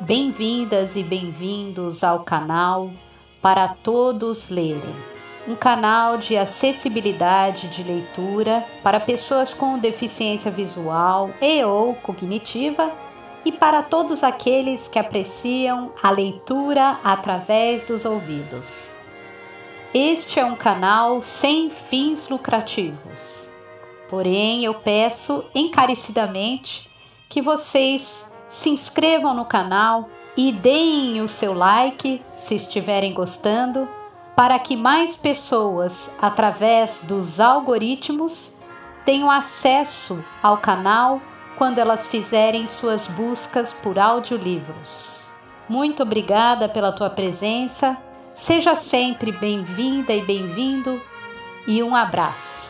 Bem-vindas e bem-vindos ao canal Para Todos Lerem, um canal de acessibilidade de leitura para pessoas com deficiência visual e ou cognitiva e para todos aqueles que apreciam a leitura através dos ouvidos. Este é um canal sem fins lucrativos, porém eu peço encarecidamente que vocês se inscrevam no canal e deem o seu like se estiverem gostando, para que mais pessoas, através dos algoritmos, tenham acesso ao canal quando elas fizerem suas buscas por audiolivros. Muito obrigada pela tua presença, seja sempre bem-vinda e bem-vindo, e um abraço.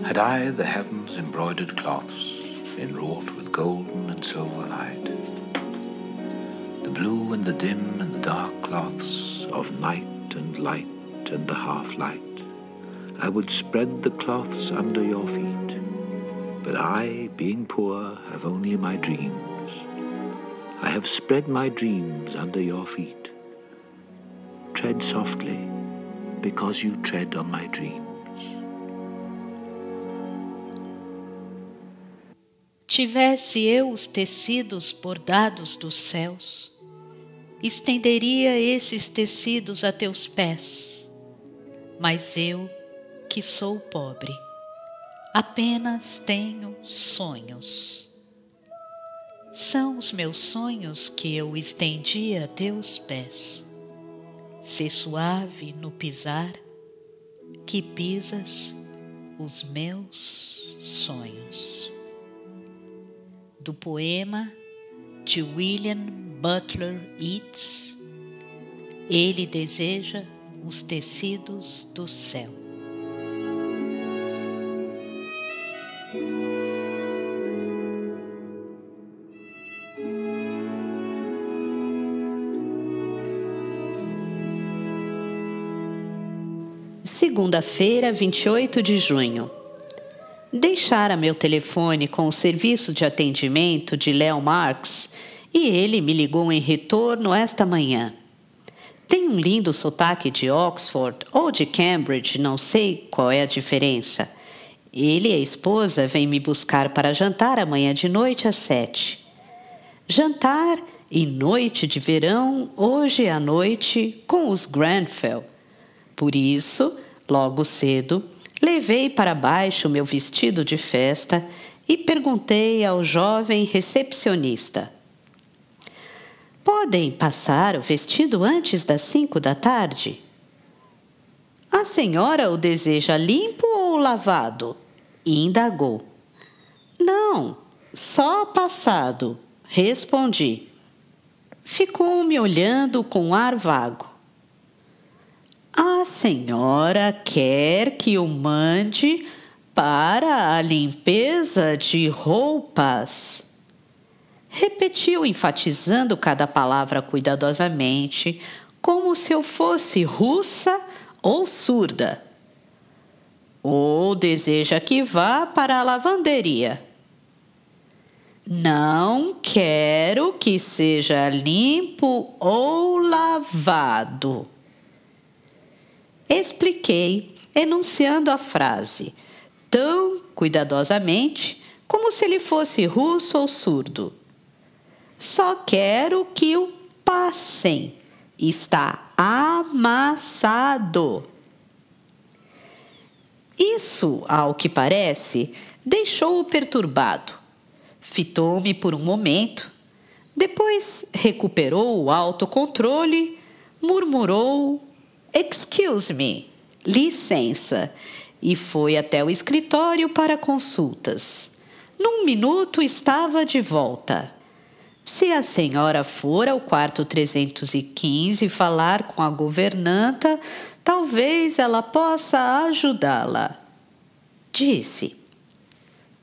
Had I the heavens embroidered cloths, enwrought with golden and silver light, the blue and the dim and the dark cloths of night and light and the half-light, I would spread the cloths under your feet. But I, being poor, have only my dreams. I have spread my dreams under your feet. Tread softly, because you tread on my dreams. Tivesse eu os tecidos bordados dos céus, estenderia esses tecidos a teus pés, mas eu, que sou pobre, apenas tenho sonhos. São os meus sonhos que eu estendi a teus pés. Sê suave no pisar, que pisas os meus sonhos. Do poema de William Butler Yeats, ele deseja os tecidos do céu. Segunda-feira, 28 de junho. Deixara meu telefone com o serviço de atendimento de Léo Marx e ele me ligou em retorno esta manhã. Tem um lindo sotaque de Oxford ou de Cambridge, não sei qual é a diferença. Ele e a esposa vêm me buscar para jantar amanhã de noite às 7. Jantar e noite de verão hoje à noite com os Grenfell. Por isso, logo cedo, levei para baixo o meu vestido de festa e perguntei ao jovem recepcionista: podem passar o vestido antes das 5 da tarde? A senhora o deseja limpo ou lavado? Indagou. Não, só passado, respondi. Ficou me olhando com ar vago. A senhora quer que o mande para a limpeza de roupas? Repetiu, enfatizando cada palavra cuidadosamente, como se eu fosse russa ou surda. Ou deseja que vá para a lavanderia? Não quero que seja limpo ou lavado. Expliquei, enunciando a frase, tão cuidadosamente como se ele fosse russo ou surdo. Só quero que o passem. Está amassado. Isso, ao que parece, deixou-o perturbado. Fitou-me por um momento, Depois recuperou o autocontrole, murmurou "Excuse me", licença, e foi até o escritório para consultas. Num minuto estava de volta. Se a senhora for ao quarto 315 falar com a governanta, talvez ela possa ajudá-la, disse.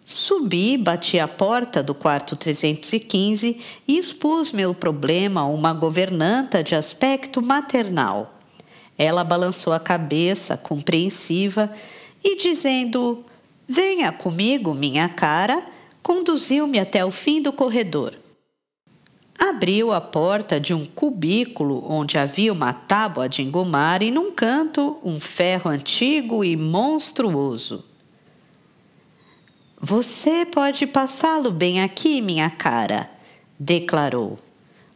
Subi, bati a porta do quarto 315 e expus meu problema a uma governanta de aspecto maternal. Ela balançou a cabeça, compreensiva, e dizendo "Venha comigo, minha cara", conduziu-me até o fim do corredor. Abriu a porta de um cubículo onde havia uma tábua de engomar e, num canto, um ferro antigo e monstruoso. "Você pode passá-lo bem aqui, minha cara", declarou.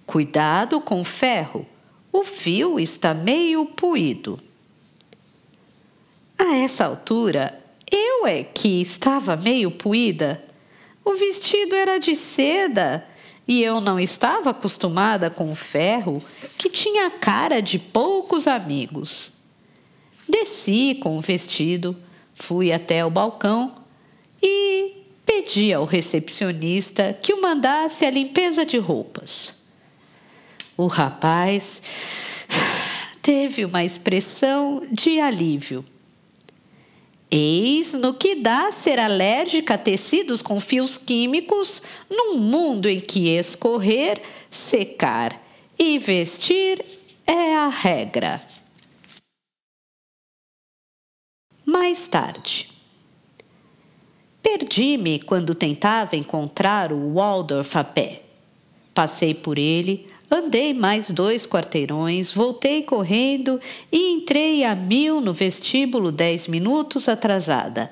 "Cuidado com o ferro, o fio está meio puído." A essa altura, eu é que estava meio puída. O vestido era de seda e eu não estava acostumada com o ferro, que tinha a cara de poucos amigos. Desci com o vestido, fui até o balcão e pedi ao recepcionista que o mandasse à limpeza de roupas. O rapaz teve uma expressão de alívio. Eis no que dá ser alérgica a tecidos com fios químicos num mundo em que escorrer, secar e vestir é a regra. Mais tarde. Perdi-me quando tentava encontrar o Waldorf a pé. Passei por ele, andei mais 2 quarteirões, voltei correndo e entrei a 1000 no vestíbulo 10 minutos atrasada.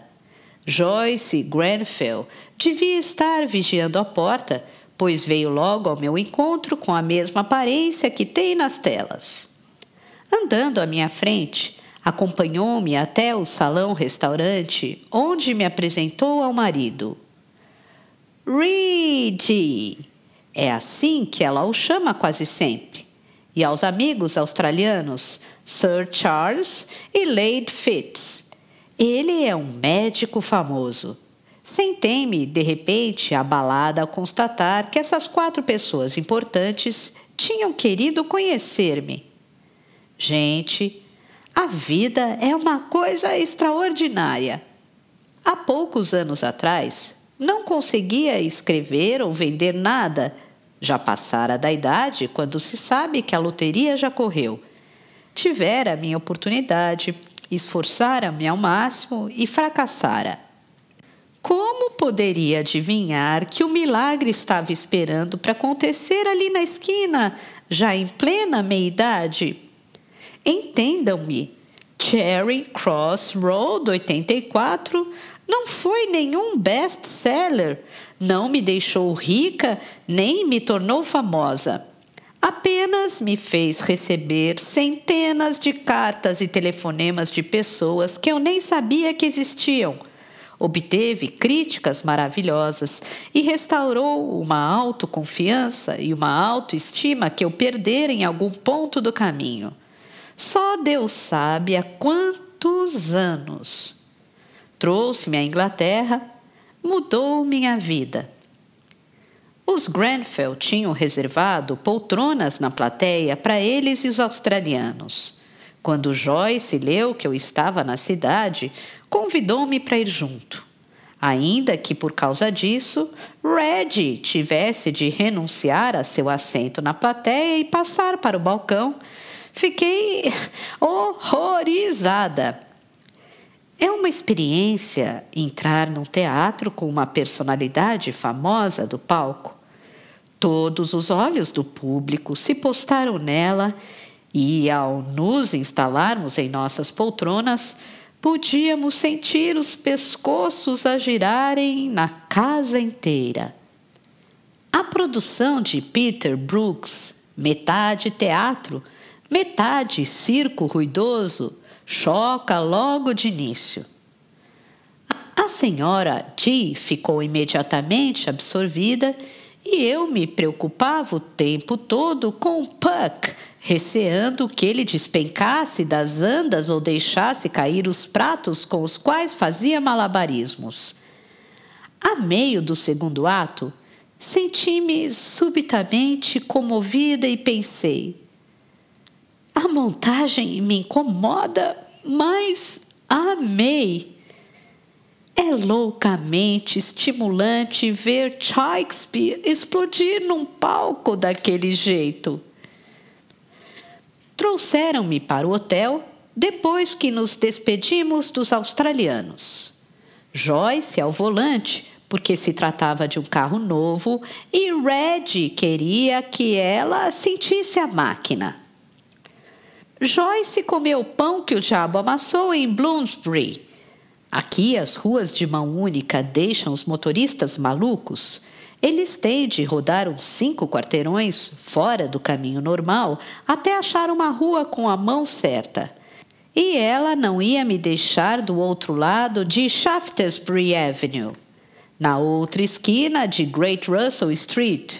Joyce Grenfell devia estar vigiando a porta, pois veio logo ao meu encontro com a mesma aparência que tem nas telas. Andando à minha frente, acompanhou-me até o salão-restaurante, onde me apresentou ao marido. "Reedy", é assim que ela o chama quase sempre, e aos amigos australianos, Sir Charles e Lady Fitz. Ele é um médico famoso. Sentei-me, de repente, abalada ao constatar que essas 4 pessoas importantes tinham querido conhecer-me. Gente, a vida é uma coisa extraordinária. Há poucos anos atrás, não conseguia escrever ou vender nada. Já passara da idade quando se sabe que a loteria já correu. Tivera a minha oportunidade, esforçara-me ao máximo e fracassara. Como poderia adivinhar que o milagre estava esperando para acontecer ali na esquina, já em plena meia-idade? Entendam-me, Charing Cross Road 84 não foi nenhum best-seller, não me deixou rica nem me tornou famosa. Apenas me fez receber centenas de cartas e telefonemas de pessoas que eu nem sabia que existiam. Obteve críticas maravilhosas e restaurou uma autoconfiança e uma autoestima que eu perdera em algum ponto do caminho. Só Deus sabe há quantos anos. Trouxe-me à Inglaterra, mudou minha vida. Os Grenfell tinham reservado poltronas na plateia para eles e os australianos. Quando Joyce leu que eu estava na cidade, convidou-me para ir junto. Ainda que por causa disso, Reggie tivesse de renunciar a seu assento na plateia e passar para o balcão, fiquei horrorizada. É uma experiência entrar num teatro com uma personalidade famosa do palco. Todos os olhos do público se postaram nela e, ao nos instalarmos em nossas poltronas, podíamos sentir os pescoços a girarem na casa inteira. A produção de Peter Brooks, metade teatro, metade circo ruidoso, choca logo de início. A senhora G ficou imediatamente absorvida e eu me preocupava o tempo todo com Puck, receando que ele despencasse das andas ou deixasse cair os pratos com os quais fazia malabarismos. A meio do segundo ato, senti-me subitamente comovida e pensei: a montagem me incomoda, mas amei. É loucamente estimulante ver Shakespeare explodir num palco daquele jeito. Trouxeram-me para o hotel depois que nos despedimos dos australianos. Joyce ao volante, porque se tratava de um carro novo, e Red queria que ela sentisse a máquina. Joyce comeu o pão que o diabo amassou em Bloomsbury. Aqui as ruas de mão única deixam os motoristas malucos. Eles têm de rodar uns 5 quarteirões fora do caminho normal até achar uma rua com a mão certa. E ela não ia me deixar do outro lado de Shaftesbury Avenue, na outra esquina de Great Russell Street.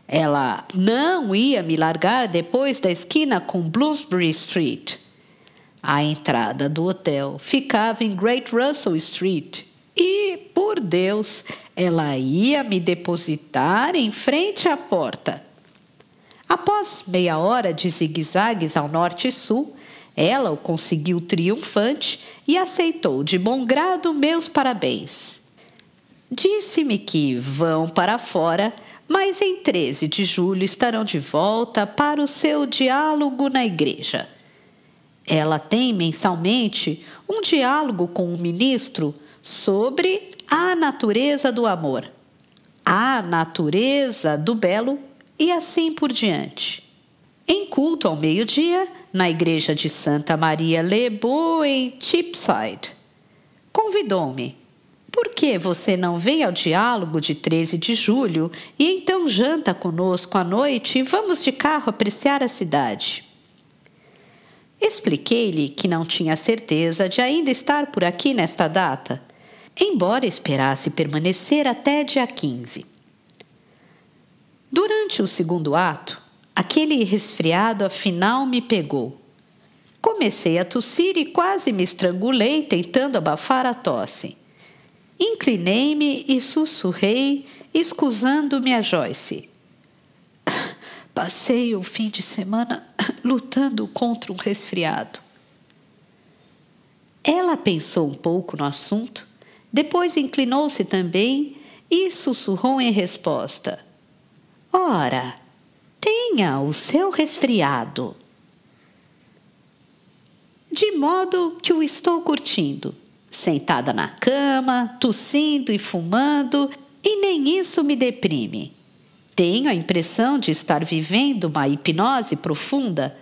Ela não ia me largar depois da esquina com Bloomsbury Street. A entrada do hotel ficava em Great Russell Street e, por Deus, ela ia me depositar em frente à porta. Após meia hora de zigue-zagues ao norte e sul, ela o conseguiu triunfante e aceitou de bom grado meus parabéns. Disse-me que vão para fora, mas em 13 de julho estarão de volta para o seu diálogo na igreja. Ela tem mensalmente um diálogo com o ministro sobre a natureza do amor, a natureza do belo e assim por diante. Em culto ao meio-dia, na igreja de Santa Maria Le Beau, em Cheapside, convidou-me. Por que você não vem ao diálogo de 13 de julho e então janta conosco à noite e vamos de carro apreciar a cidade? Expliquei-lhe que não tinha certeza de ainda estar por aqui nesta data, embora esperasse permanecer até dia 15. Durante o segundo ato, aquele resfriado afinal me pegou. Comecei a tossir e quase me estrangulei tentando abafar a tosse. Inclinei-me e sussurrei, escusando-me a Joyce. Passei o fim de semana lutando contra um resfriado. Ela pensou um pouco no assunto, depois inclinou-se também e sussurrou em resposta. Ora, tenha o seu resfriado. De modo que o estou curtindo, sentada na cama, tossindo e fumando, e nem isso me deprime. Tenho a impressão de estar vivendo uma hipnose profunda.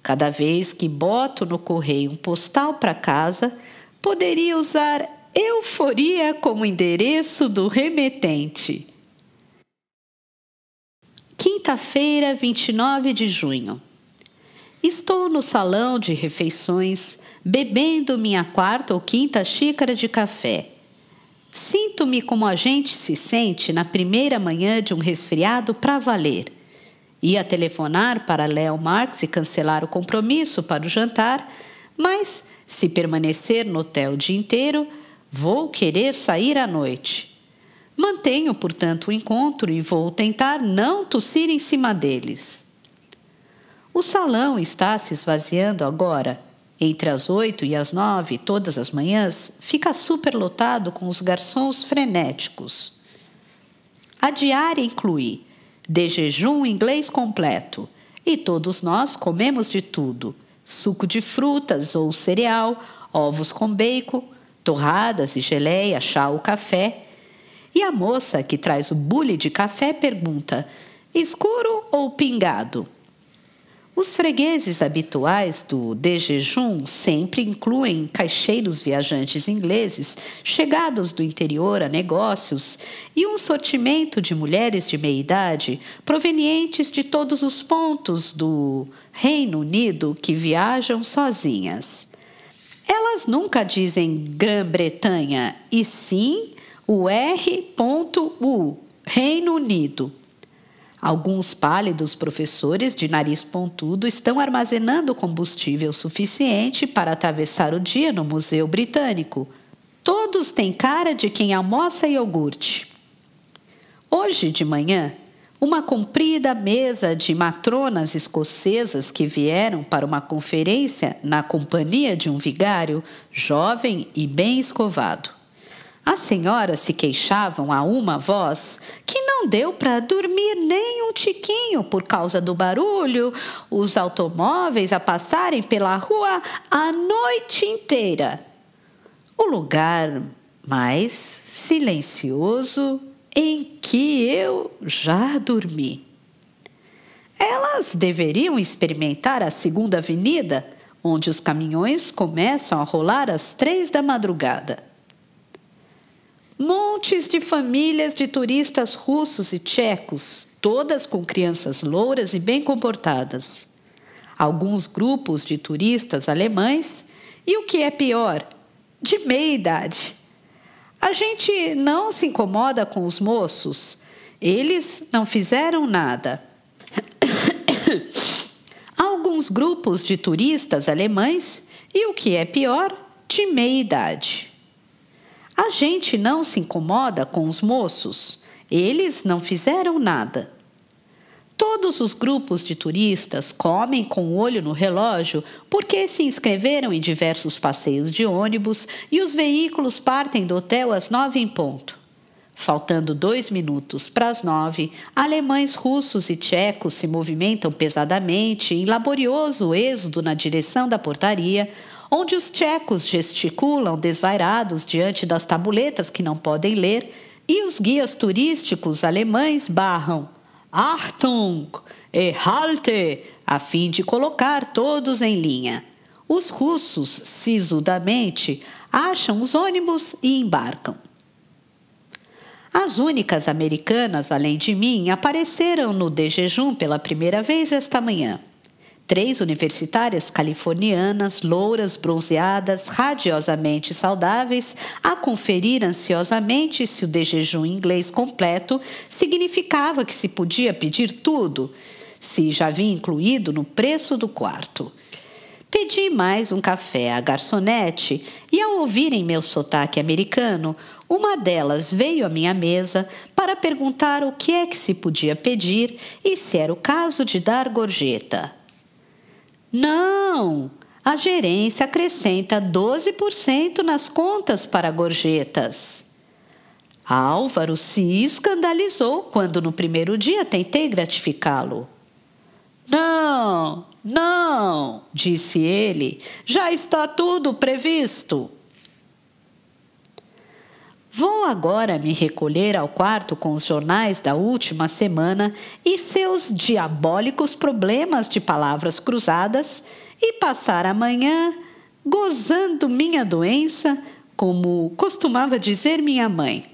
Cada vez que boto no correio um postal para casa, poderia usar euforia como endereço do remetente. Quinta-feira, 29 de junho. Estou no salão de refeições, bebendo minha 4ª ou 5ª xícara de café. Sinto-me como a gente se sente na primeira manhã de um resfriado para valer. Ia telefonar para Leo Marx e cancelar o compromisso para o jantar, mas, se permanecer no hotel o dia inteiro, vou querer sair à noite. Mantenho, portanto, o encontro e vou tentar não tossir em cima deles. O salão está se esvaziando agora. Entre as 8 e as 9, todas as manhãs, fica superlotado com os garçons frenéticos. A diária inclui de jejum inglês completo e todos nós comemos de tudo: suco de frutas ou cereal, ovos com bacon, torradas e geleia, chá ou café. E a moça que traz o bule de café pergunta: escuro ou pingado? Os fregueses habituais do de jejum sempre incluem caixeiros viajantes ingleses chegados do interior a negócios e um sortimento de mulheres de meia-idade provenientes de todos os pontos do Reino Unido que viajam sozinhas. Elas nunca dizem Grã-Bretanha, e sim o R.U, Reino Unido. Alguns pálidos professores de nariz pontudo estão armazenando combustível suficiente para atravessar o dia no Museu Britânico. Todos têm cara de quem almoça iogurte. Hoje de manhã, uma comprida mesa de matronas escocesas que vieram para uma conferência na companhia de um vigário, jovem e bem escovado. As senhoras se queixavam a uma voz que não deu para dormir nem um tiquinho por causa do barulho, os automóveis a passarem pela rua a noite inteira. O lugar mais silencioso em que eu já dormi. Elas deveriam experimentar a Segunda Avenida, onde os caminhões começam a rolar às 3 da madrugada. Montes de famílias de turistas russos e tchecos, todas com crianças louras e bem comportadas. Alguns grupos de turistas alemães e, o que é pior, de meia idade. A gente não se incomoda com os moços. Eles não fizeram nada. Alguns grupos de turistas alemães e, o que é pior, de meia idade. A gente não se incomoda com os moços. Eles não fizeram nada. Todos os grupos de turistas comem com o olho no relógio porque se inscreveram em diversos passeios de ônibus e os veículos partem do hotel às 9 em ponto. Faltando 2 minutos para as 9, alemães, russos e tchecos se movimentam pesadamente em laborioso êxodo na direção da portaria, onde os tchecos gesticulam desvairados diante das tabuletas que não podem ler e os guias turísticos alemães barram Achtung e halte, a fim de colocar todos em linha. Os russos, sisudamente, acham os ônibus e embarcam. As únicas americanas, além de mim, apareceram no de jejum pela primeira vez esta manhã. 3 universitárias californianas, louras, bronzeadas, radiosamente saudáveis, a conferir ansiosamente se o de jejum inglês completo significava que se podia pedir tudo, se já havia incluído no preço do quarto. Pedi mais um café à garçonete e, ao ouvirem meu sotaque americano, uma delas veio à minha mesa para perguntar o que é que se podia pedir e se era o caso de dar gorjeta. Não, a gerência acrescenta 12% nas contas para gorjetas. Álvaro se escandalizou quando no primeiro dia tentei gratificá-lo. Não, disse ele, já está tudo previsto. Vou agora me recolher ao quarto com os jornais da última semana e seus diabólicos problemas de palavras cruzadas e passar a manhã gozando minha doença, como costumava dizer minha mãe.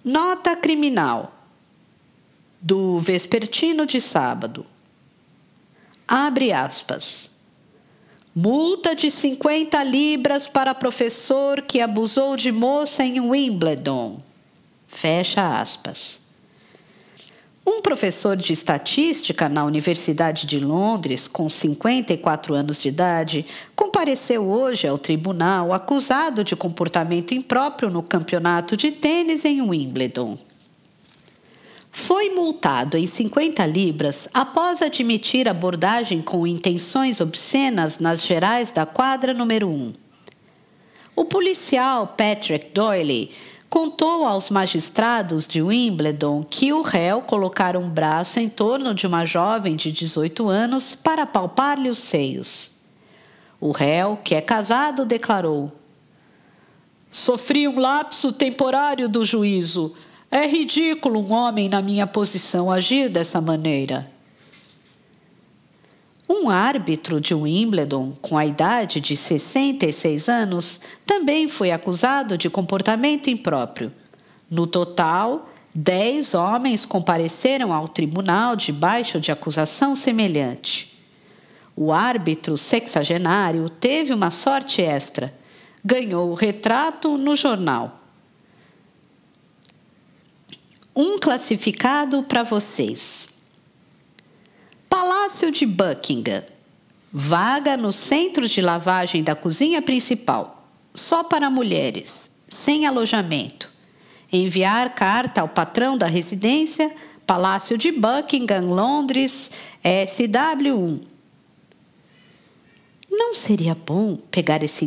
Nota criminal do Vespertino de sábado. Abre aspas. Multa de 50 libras para professor que abusou de moça em Wimbledon. Fecha aspas. Um professor de estatística na Universidade de Londres, com 54 anos de idade, compareceu hoje ao tribunal acusado de comportamento impróprio no campeonato de tênis em Wimbledon. Foi multado em 50 libras após admitir abordagem com intenções obscenas nas gerais da quadra número 1. O policial Patrick Doyle contou aos magistrados de Wimbledon que o réu colocara um braço em torno de uma jovem de 18 anos para palpar-lhe os seios. O réu, que é casado, declarou: "Sofri um lapso temporário do juízo. É ridículo um homem na minha posição agir dessa maneira." Um árbitro de Wimbledon, com a idade de 66 anos, também foi acusado de comportamento impróprio. No total, 10 homens compareceram ao tribunal debaixo de acusação semelhante. O árbitro sexagenário teve uma sorte extra. Ganhou o retrato no jornal. um classificado para vocês. Palácio de Buckingham. Vaga no centro de lavagem da cozinha principal. Só para mulheres. Sem alojamento. Enviar carta ao patrão da residência. Palácio de Buckingham, Londres, SW1. Não seria bom pegar esse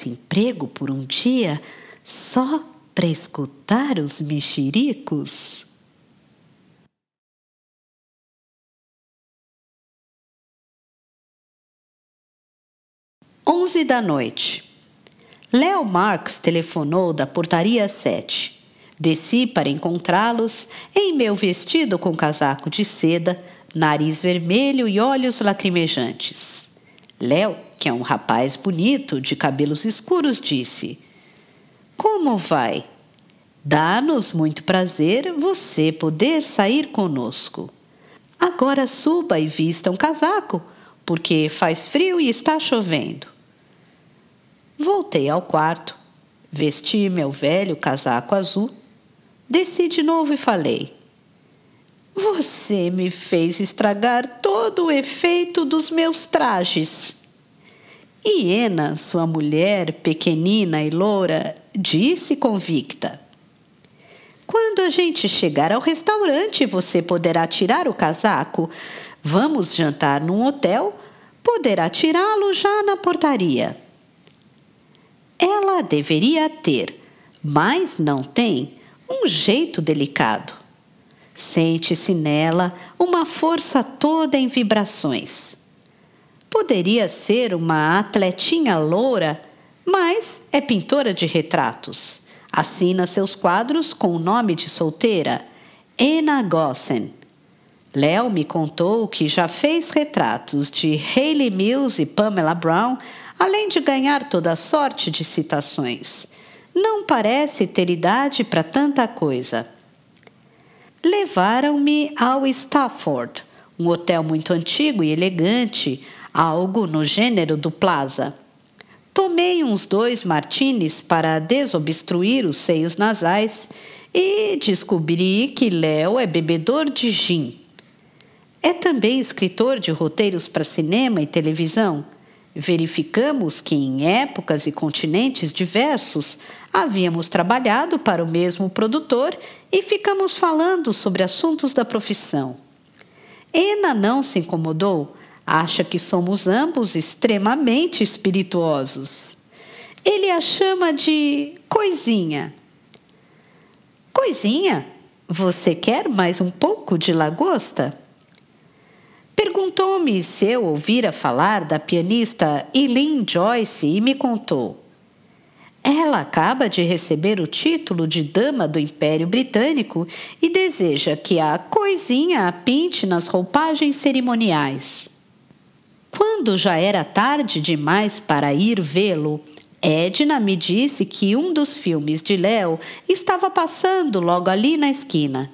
emprego por um dia só para escutar os mexericos? Onze da noite. Leo Marx telefonou da portaria 7. Desci para encontrá-los em meu vestido com casaco de seda, nariz vermelho e olhos lacrimejantes. Léo, que é um rapaz bonito, de cabelos escuros, disse: Como vai? Dá-nos muito prazer você poder sair conosco. Agora suba e vista um casaco, porque faz frio e está chovendo. Voltei ao quarto, vesti meu velho casaco azul, desci de novo e falei: Você me fez estragar todo o efeito dos meus trajes. E Ena, sua mulher, pequenina e loura, disse convicta: Quando a gente chegar ao restaurante, você poderá tirar o casaco. Vamos jantar num hotel, poderá tirá-lo já na portaria. Ela deveria ter, mas não tem, um jeito delicado. Sente-se nela uma força toda em vibrações. Poderia ser uma atletinha loura, mas é pintora de retratos. Assina seus quadros com o nome de solteira, Ena Gossen. Léo me contou que já fez retratos de Hayley Mills e Pamela Brown, além de ganhar toda sorte de citações. Não parece ter idade para tanta coisa. Levaram-me ao Stafford, um hotel muito antigo e elegante, algo no gênero do Plaza. Tomei uns 2 martinis para desobstruir os seios nasais e descobri que Léo é bebedor de gin. É também escritor de roteiros para cinema e televisão. Verificamos que em épocas e continentes diversos havíamos trabalhado para o mesmo produtor e ficamos falando sobre assuntos da profissão. Ena não se incomodou, acha que somos ambos extremamente espirituosos. Ele a chama de coisinha. Coisinha, você quer mais um pouco de lagosta? Perguntou-me se eu ouvira falar da pianista Eileen Joyce e me contou. Ela acaba de receber o título de Dama do Império Britânico e deseja que a coisinha a pinte nas roupagens cerimoniais. Quando já era tarde demais para ir vê-lo, Edna me disse que um dos filmes de Léo estava passando logo ali na esquina.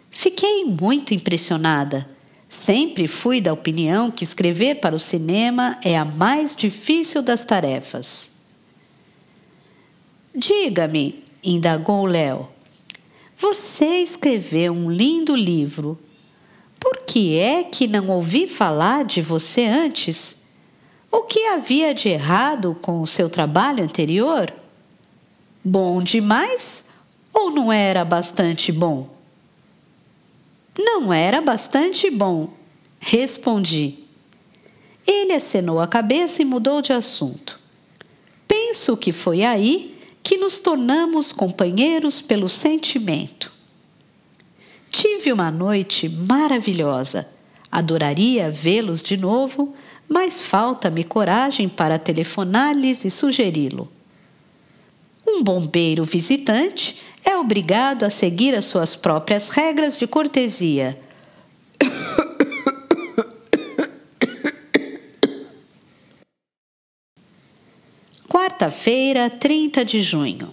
Fiquei muito impressionada. Sempre fui da opinião que escrever para o cinema é a mais difícil das tarefas. Diga-me, indagou Léo, você escreveu um lindo livro. Por que é que não ouvi falar de você antes? O que havia de errado com o seu trabalho anterior? Bom demais ou não era bastante bom? Não era bastante bom, respondi. Ele acenou a cabeça e mudou de assunto. Penso que foi aí que nos tornamos companheiros pelo sentimento. Tive uma noite maravilhosa. Adoraria vê-los de novo, mas falta-me coragem para telefonar-lhes e sugeri-lo. Um bombeiro visitante é obrigado a seguir as suas próprias regras de cortesia. Quarta-feira, 30 de junho.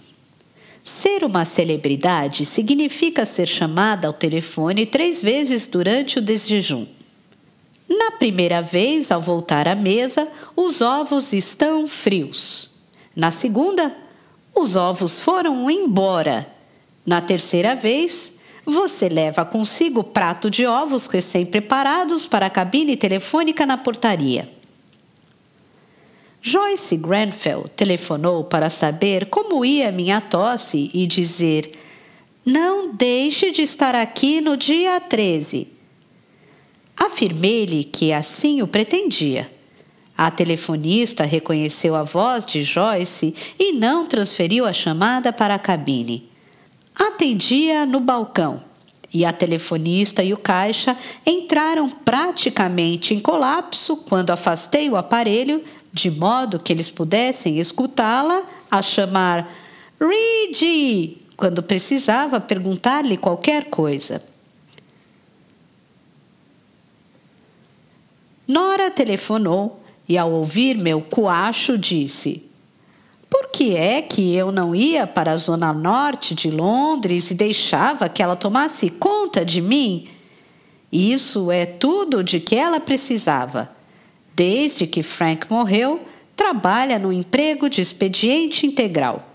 Ser uma celebridade significa ser chamada ao telefone 3 vezes durante o desjejum. Na primeira vez, ao voltar à mesa, os ovos estão frios. Na segunda, Os ovos foram embora. Na terceira vez, você leva consigo o prato de ovos recém-preparados para a cabine telefônica na portaria. Joyce Grenfell telefonou para saber como ia minha tosse e dizer: não deixe de estar aqui no dia 13. Afirmei-lhe que assim o pretendia. A telefonista reconheceu a voz de Joyce e não transferiu a chamada para a cabine. Atendia no balcão e a telefonista e o caixa entraram praticamente em colapso quando afastei o aparelho de modo que eles pudessem escutá-la a chamar Reedy quando precisava perguntar-lhe qualquer coisa. Nora telefonou e, ao ouvir meu coacho, disse: por que é que eu não ia para a zona norte de Londres e deixava que ela tomasse conta de mim? Isso é tudo de que ela precisava. Desde que Frank morreu, trabalha no emprego de expediente integral.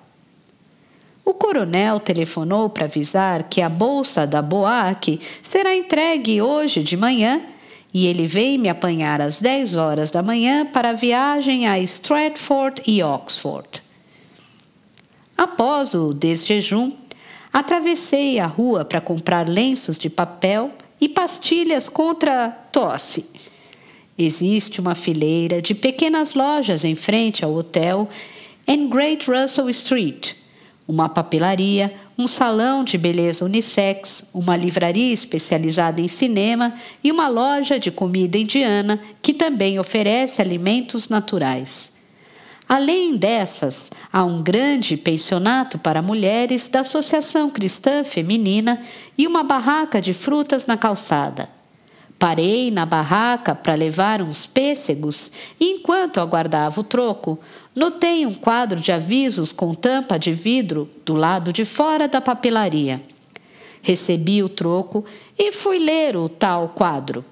O coronel telefonou para avisar que a bolsa da BOAC será entregue hoje de manhã e ele veio me apanhar às 10 horas da manhã para a viagem a Stratford e Oxford. Após o desjejum, atravessei a rua para comprar lenços de papel e pastilhas contra a tosse. Existe uma fileira de pequenas lojas em frente ao hotel em Great Russell Street, uma papelaria, um salão de beleza unissex, uma livraria especializada em cinema e uma loja de comida indiana que também oferece alimentos naturais. Além dessas, há um grande pensionato para mulheres da Associação Cristã Feminina e uma barraca de frutas na calçada. Parei na barraca para levar uns pêssegos e, enquanto aguardava o troco, notei um quadro de avisos com tampa de vidro do lado de fora da papelaria. Recebi o troco e fui ler o tal quadro.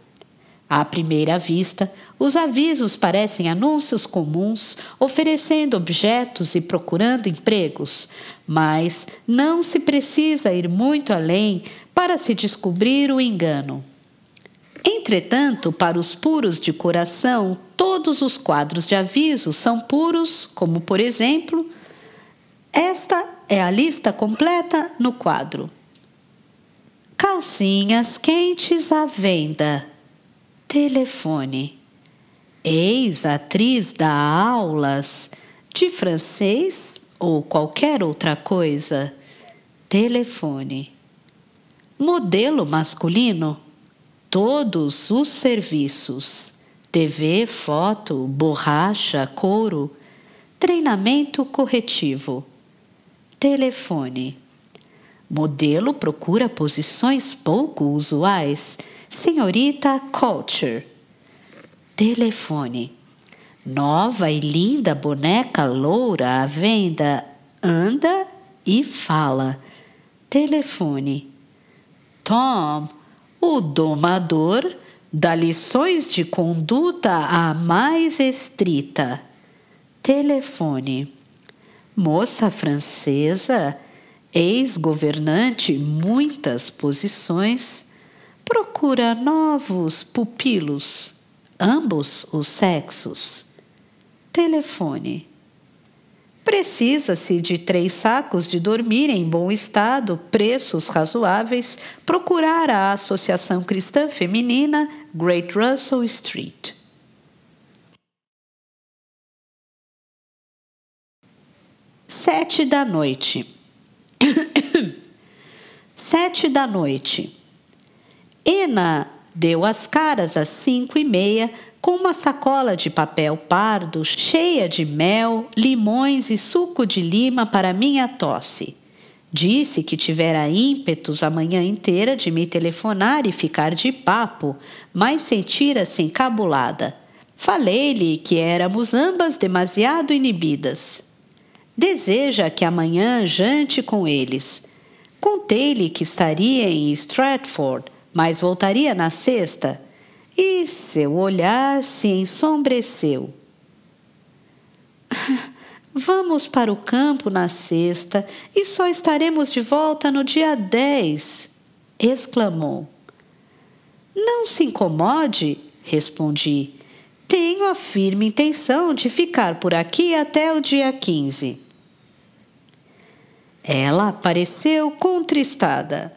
À primeira vista, os avisos parecem anúncios comuns, oferecendo objetos e procurando empregos, mas não se precisa ir muito além para se descobrir o engano. Entretanto, para os puros de coração, todos os quadros de aviso são puros, como, por exemplo, esta é a lista completa no quadro. Calcinhas quentes à venda. Telefone. Ex-atriz dá aulas de francês ou qualquer outra coisa. Telefone. Modelo masculino. Todos os serviços, TV, foto, borracha, couro, treinamento corretivo, telefone. Modelo procura posições pouco usuais, senhorita Culture. Telefone. Nova e linda boneca loura à venda, anda e fala. Telefone. Tom, o domador, dá lições de conduta à mais estrita. Telefone. Moça francesa, ex-governante, muitas posições, procura novos pupilos, ambos os sexos. Telefone. Precisa-se de 3 sacos de dormir em bom estado, preços razoáveis, procurar a Associação Cristã Feminina, Great Russell Street. Sete da noite. 7h. Ena deu as caras às 5h30 com uma sacola de papel pardo cheia de mel, limões e suco de lima para minha tosse. Disse que tivera ímpetos a manhã inteira de me telefonar e ficar de papo, mas sentira-se encabulada. Falei-lhe que éramos ambas demasiado inibidas. Deseja que amanhã jante com eles. Contei-lhe que estaria em Stratford, mas voltaria na sexta, e seu olhar se ensombreceu. Vamos para o campo na sexta e só estaremos de volta no dia 10, exclamou. Não se incomode, respondi. Tenho a firme intenção de ficar por aqui até o dia 15. Ela pareceu contristada.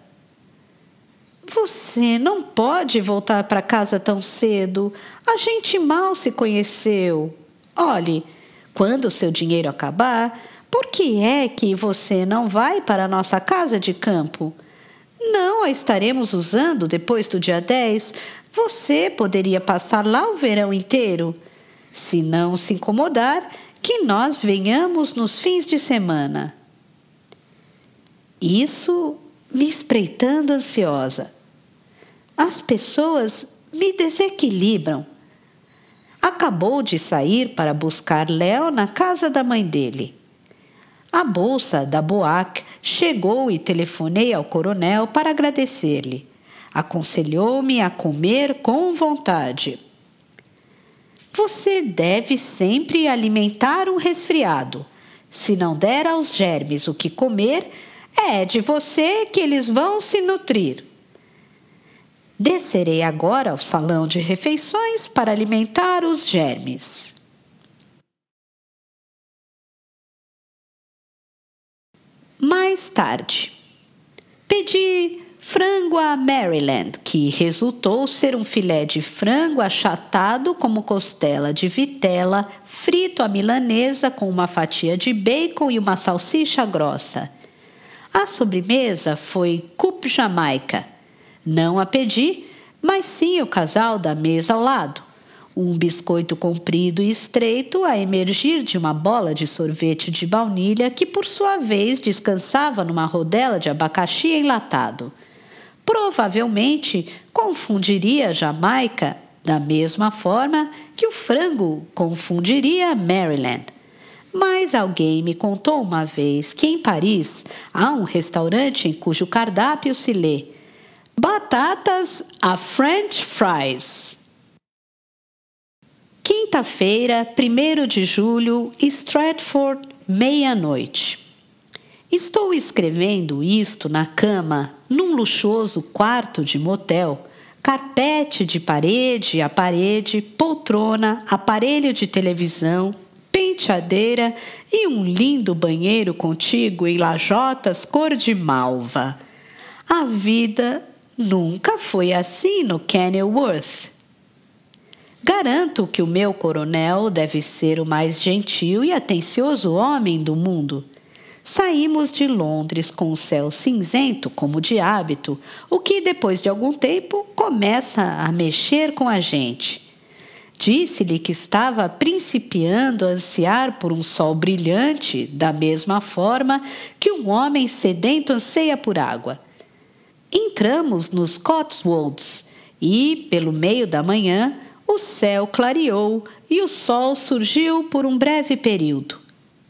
Você não pode voltar para casa tão cedo. A gente mal se conheceu. Olhe, quando seu dinheiro acabar, por que é que você não vai para a nossa casa de campo? Não a estaremos usando depois do dia 10. Você poderia passar lá o verão inteiro. Se não se incomodar, que nós venhamos nos fins de semana. Isso me espreitando ansiosa. As pessoas me desequilibram. Acabou de sair para buscar Léo na casa da mãe dele. A bolsa da Boac chegou e telefonei ao coronel para agradecer-lhe. Aconselhou-me a comer com vontade. Você deve sempre alimentar um resfriado. Se não der aos germes o que comer, é de você que eles vão se nutrir. Descerei agora ao salão de refeições para alimentar os germes. Mais tarde, pedi frango à Maryland, que resultou ser um filé de frango achatado como costela de vitela, frito à milanesa com uma fatia de bacon e uma salsicha grossa. A sobremesa foi coupe jamaica. Não a pedi, mas sim o casal da mesa ao lado. Um biscoito comprido e estreito a emergir de uma bola de sorvete de baunilha que, por sua vez, descansava numa rodela de abacaxi enlatado. Provavelmente confundiria a Jamaica da mesma forma que o frango confundiria Maryland. Mas alguém me contou uma vez que em Paris há um restaurante em cujo cardápio se lê batatas à French fries. Quinta-feira, 1º de julho, Stratford, meia-noite. Estou escrevendo isto na cama, num luxuoso quarto de motel, carpete de parede a parede, poltrona, aparelho de televisão, penteadeira e um lindo banheiro contíguo em lajotas cor de malva. A vida nunca foi assim no Kenilworth. Garanto que o meu coronel deve ser o mais gentil e atencioso homem do mundo. Saímos de Londres com o céu cinzento como de hábito, o que depois de algum tempo começa a mexer com a gente. Disse-lhe que estava principiando a ansiar por um sol brilhante, da mesma forma que um homem sedento anseia por água. Entramos nos Cotswolds e, pelo meio da manhã, o céu clareou e o sol surgiu por um breve período.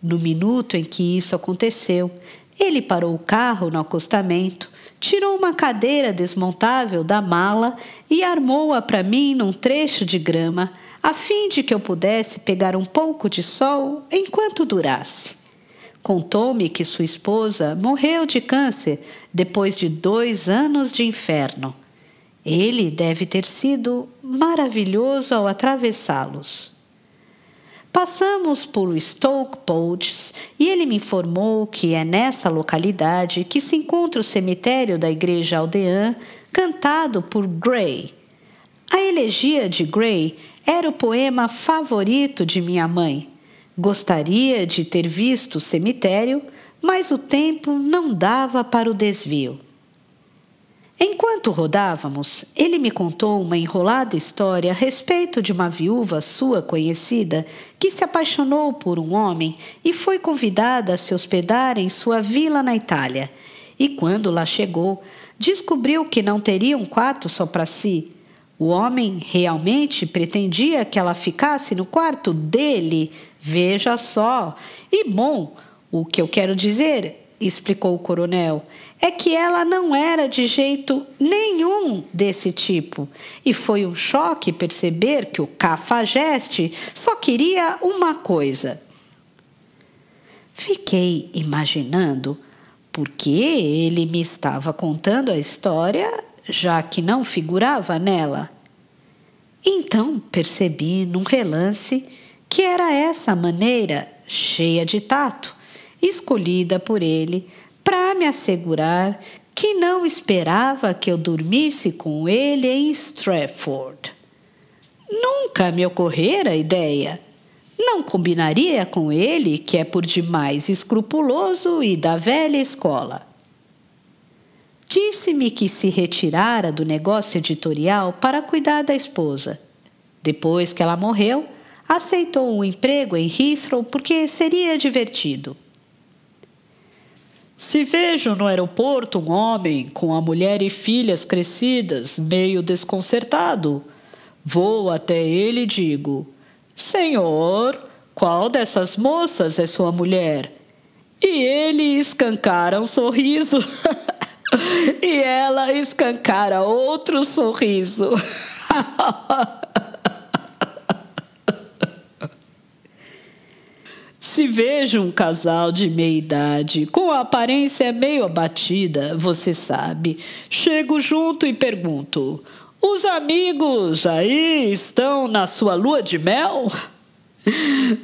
No minuto em que isso aconteceu, ele parou o carro no acostamento, tirou uma cadeira desmontável da mala e armou-a para mim num trecho de grama, a fim de que eu pudesse pegar um pouco de sol enquanto durasse. Contou-me que sua esposa morreu de câncer depois de 2 anos de inferno. Ele deve ter sido maravilhoso ao atravessá-los. Passamos por Stoke Poges e ele me informou que é nessa localidade que se encontra o cemitério da igreja aldeã, cantado por Gray. A elegia de Gray era o poema favorito de minha mãe. Gostaria de ter visto o cemitério, mas o tempo não dava para o desvio. Enquanto rodávamos, ele me contou uma enrolada história a respeito de uma viúva sua conhecida que se apaixonou por um homem e foi convidada a se hospedar em sua vila na Itália. E quando lá chegou, descobriu que não teria um quarto só para si. O homem realmente pretendia que ela ficasse no quarto dele, veja só. E bom, o que eu quero dizer, explicou o coronel, é que ela não era de jeito nenhum desse tipo. E foi um choque perceber que o cafajeste só queria uma coisa. Fiquei imaginando por que ele me estava contando a história, já que não figurava nela. Então percebi num relance que era essa a maneira, cheia de tato, escolhida por ele para me assegurar que não esperava que eu dormisse com ele em Stratford. Nunca me ocorrera a ideia. Não combinaria com ele, que é por demais escrupuloso e da velha escola. Disse-me que se retirara do negócio editorial para cuidar da esposa. Depois que ela morreu, aceitou um emprego em Heathrow porque seria divertido. Se vejo no aeroporto um homem com a mulher e filhas crescidas, meio desconcertado, vou até ele e digo: Senhor, qual dessas moças é sua mulher? E ele escancara um sorriso. E ela escancara outro sorriso. Se vejo um casal de meia-idade, com a aparência meio abatida, você sabe, chego junto e pergunto: os amigos aí estão na sua lua de mel?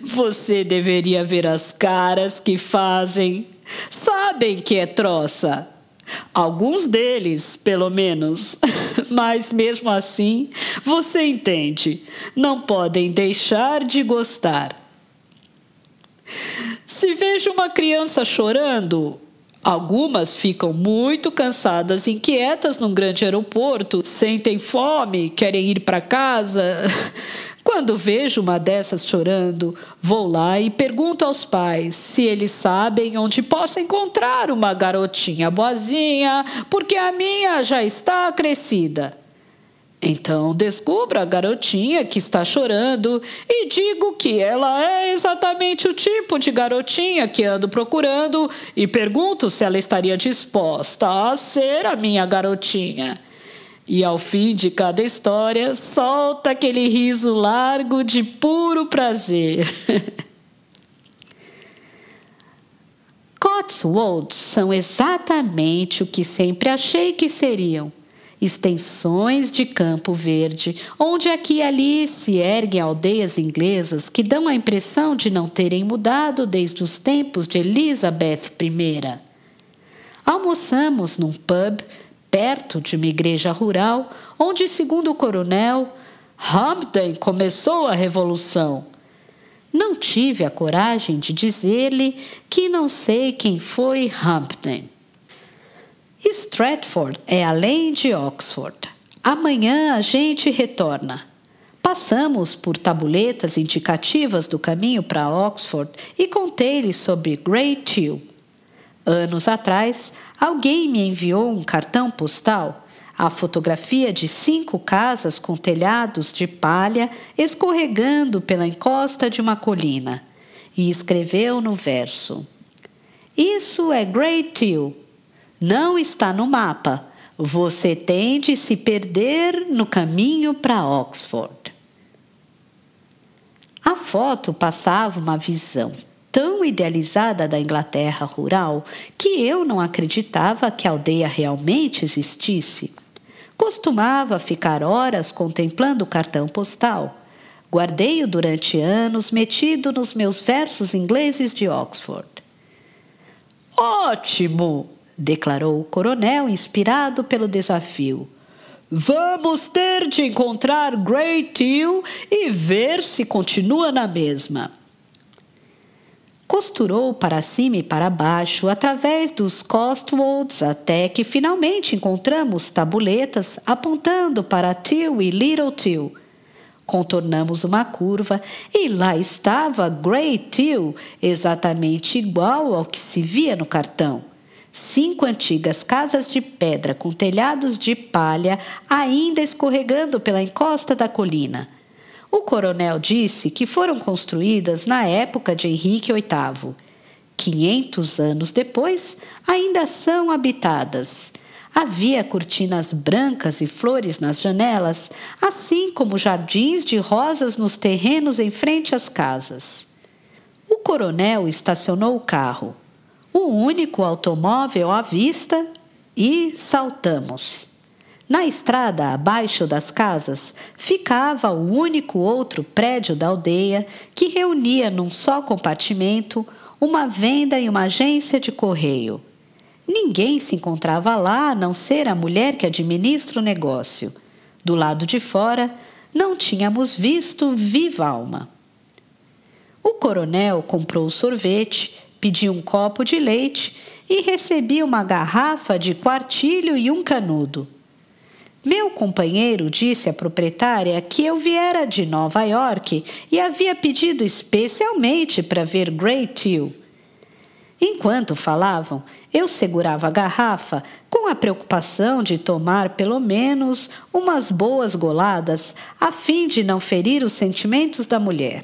Você deveria ver as caras que fazem. Sabem que é troça. Alguns deles, pelo menos. Mas mesmo assim, você entende, não podem deixar de gostar. Se vejo uma criança chorando, algumas ficam muito cansadas e inquietas num grande aeroporto, sentem fome, querem ir para casa. Quando vejo uma dessas chorando, vou lá e pergunto aos pais se eles sabem onde posso encontrar uma garotinha boazinha, porque a minha já está crescida. Então descubro a garotinha que está chorando e digo que ela é exatamente o tipo de garotinha que ando procurando e pergunto se ela estaria disposta a ser a minha garotinha. E ao fim de cada história, solta aquele riso largo de puro prazer. Cotswolds são exatamente o que sempre achei que seriam. Extensões de campo verde, onde aqui e ali se erguem aldeias inglesas que dão a impressão de não terem mudado desde os tempos de Elizabeth I. Almoçamos num pub perto de uma igreja rural, onde, segundo o coronel, Hampden começou a revolução. Não tive a coragem de dizer-lhe que não sei quem foi Hampden. Stratford é além de Oxford. Amanhã a gente retorna. Passamos por tabuletas indicativas do caminho para Oxford e contei-lhe sobre Great Tew. Anos atrás, alguém me enviou um cartão postal, a fotografia de 5 casas com telhados de palha escorregando pela encosta de uma colina, e escreveu no verso: Isso é Great Tew. Não está no mapa. Você tem de se perder no caminho para Oxford. A foto passava uma visão tão idealizada da Inglaterra rural que eu não acreditava que a aldeia realmente existisse. Costumava ficar horas contemplando o cartão postal. Guardei-o durante anos metido nos meus versos ingleses de Oxford. Ótimo! Declarou o coronel, inspirado pelo desafio. Vamos ter de encontrar Great Tew e ver se continua na mesma. Costurou para cima e para baixo, através dos Cotswolds, até que finalmente encontramos tabuletas apontando para Tew e Little Tew. Contornamos uma curva e lá estava Great Tew, exatamente igual ao que se via no cartão. 5 antigas casas de pedra com telhados de palha ainda escorregando pela encosta da colina. O coronel disse que foram construídas na época de Henrique VIII. 500 anos depois, ainda são habitadas. Havia cortinas brancas e flores nas janelas, assim como jardins de rosas nos terrenos em frente às casas. O coronel estacionou o carro, o único automóvel à vista, e saltamos. Na estrada abaixo das casas ficava o único outro prédio da aldeia que reunia num só compartimento uma venda e uma agência de correio. Ninguém se encontrava lá a não ser a mulher que administra o negócio. Do lado de fora, não tínhamos visto viva alma. O coronel comprou sorvete, pediu um copo de leite e recebi uma garrafa de quartilho e um canudo. Meu companheiro disse à proprietária que eu viera de Nova York e havia pedido especialmente para ver Great Teal. Enquanto falavam, eu segurava a garrafa com a preocupação de tomar pelo menos umas boas goladas a fim de não ferir os sentimentos da mulher.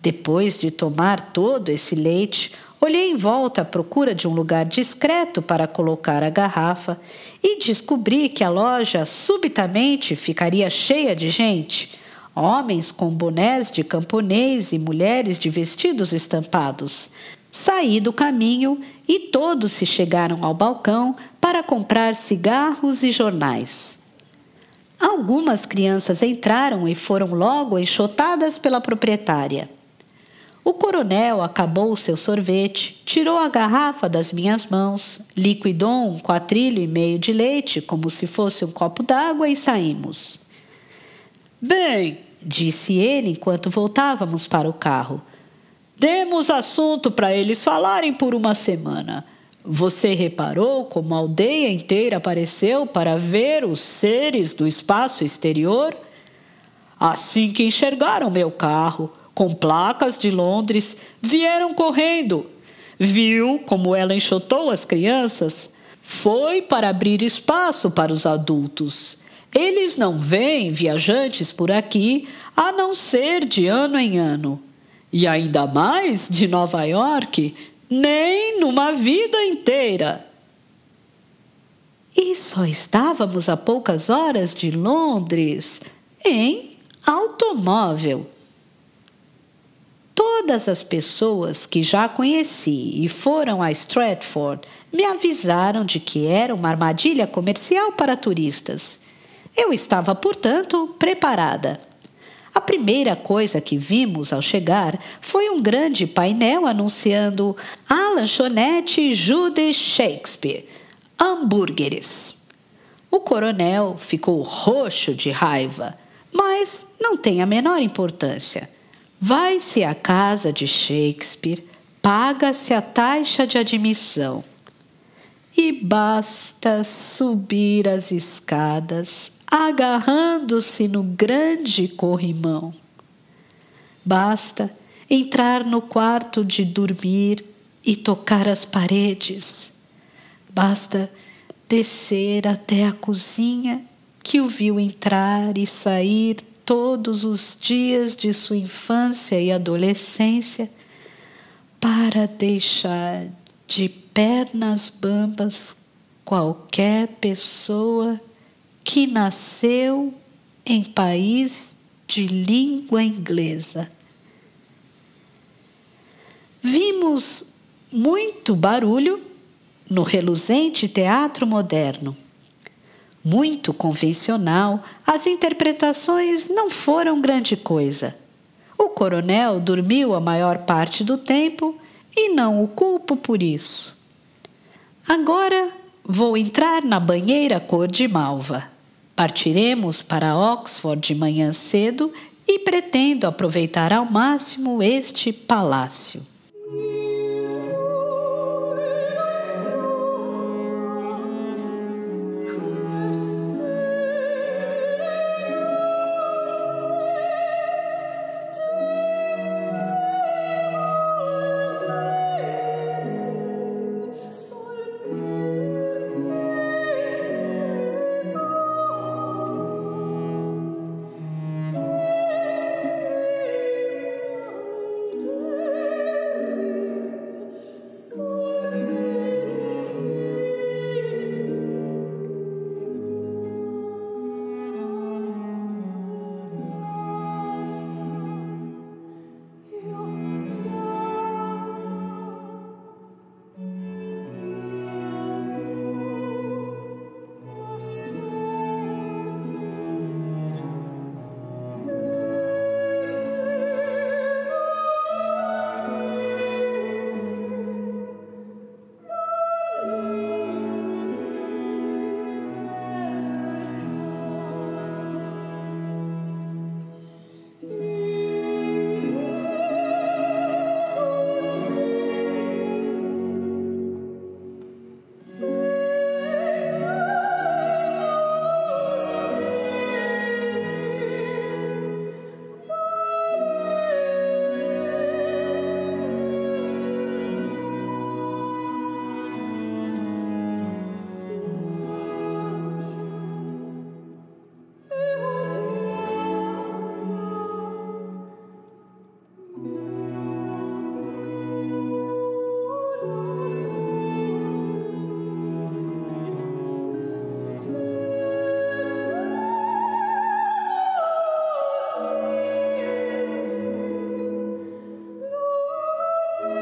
Depois de tomar todo esse leite, olhei em volta à procura de um lugar discreto para colocar a garrafa e descobri que a loja subitamente ficaria cheia de gente, homens com bonés de camponês e mulheres de vestidos estampados. Saí do caminho e todos se chegaram ao balcão para comprar cigarros e jornais. Algumas crianças entraram e foram logo enxotadas pela proprietária. O coronel acabou o seu sorvete, tirou a garrafa das minhas mãos, liquidou um quartilho e meio de leite como se fosse um copo d'água e saímos. Bem, disse ele enquanto voltávamos para o carro, demos assunto para eles falarem por uma semana. Você reparou como a aldeia inteira apareceu para ver os seres do espaço exterior? Assim que enxergaram meu carro, com placas de Londres, vieram correndo. Viu como ela enxotou as crianças? Foi para abrir espaço para os adultos. Eles não veem viajantes por aqui, a não ser de ano em ano. E ainda mais de Nova York, nem numa vida inteira. E só estávamos a poucas horas de Londres, em automóvel. Todas as pessoas que já conheci e foram a Stratford me avisaram de que era uma armadilha comercial para turistas. Eu estava, portanto, preparada. A primeira coisa que vimos ao chegar foi um grande painel anunciando a lanchonete Judas Shakespeare, hambúrgueres. O coronel ficou roxo de raiva, mas não tem a menor importância. Vai-se à casa de Shakespeare, paga-se a taxa de admissão. E basta subir as escadas, agarrando-se no grande corrimão. Basta entrar no quarto de dormir e tocar as paredes. Basta descer até a cozinha, que o viu entrar e sair todos os dias de sua infância e adolescência, para deixar de pernas bambas qualquer pessoa que nasceu em país de língua inglesa. Vimos muito barulho no reluzente teatro moderno. Muito convencional, as interpretações não foram grande coisa. O coronel dormiu a maior parte do tempo e não o culpo por isso. Agora vou entrar na banheira cor de malva. Partiremos para Oxford de manhã cedo e pretendo aproveitar ao máximo este palácio.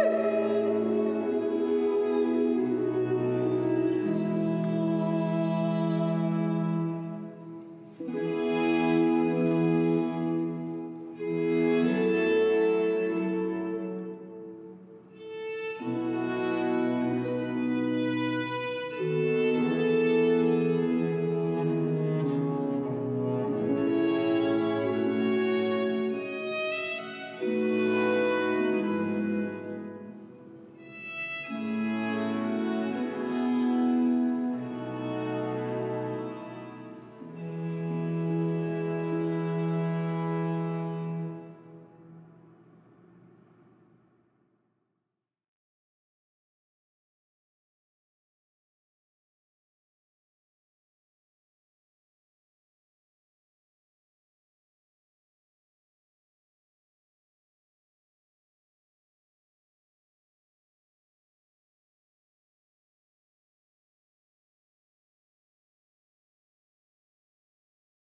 Ui!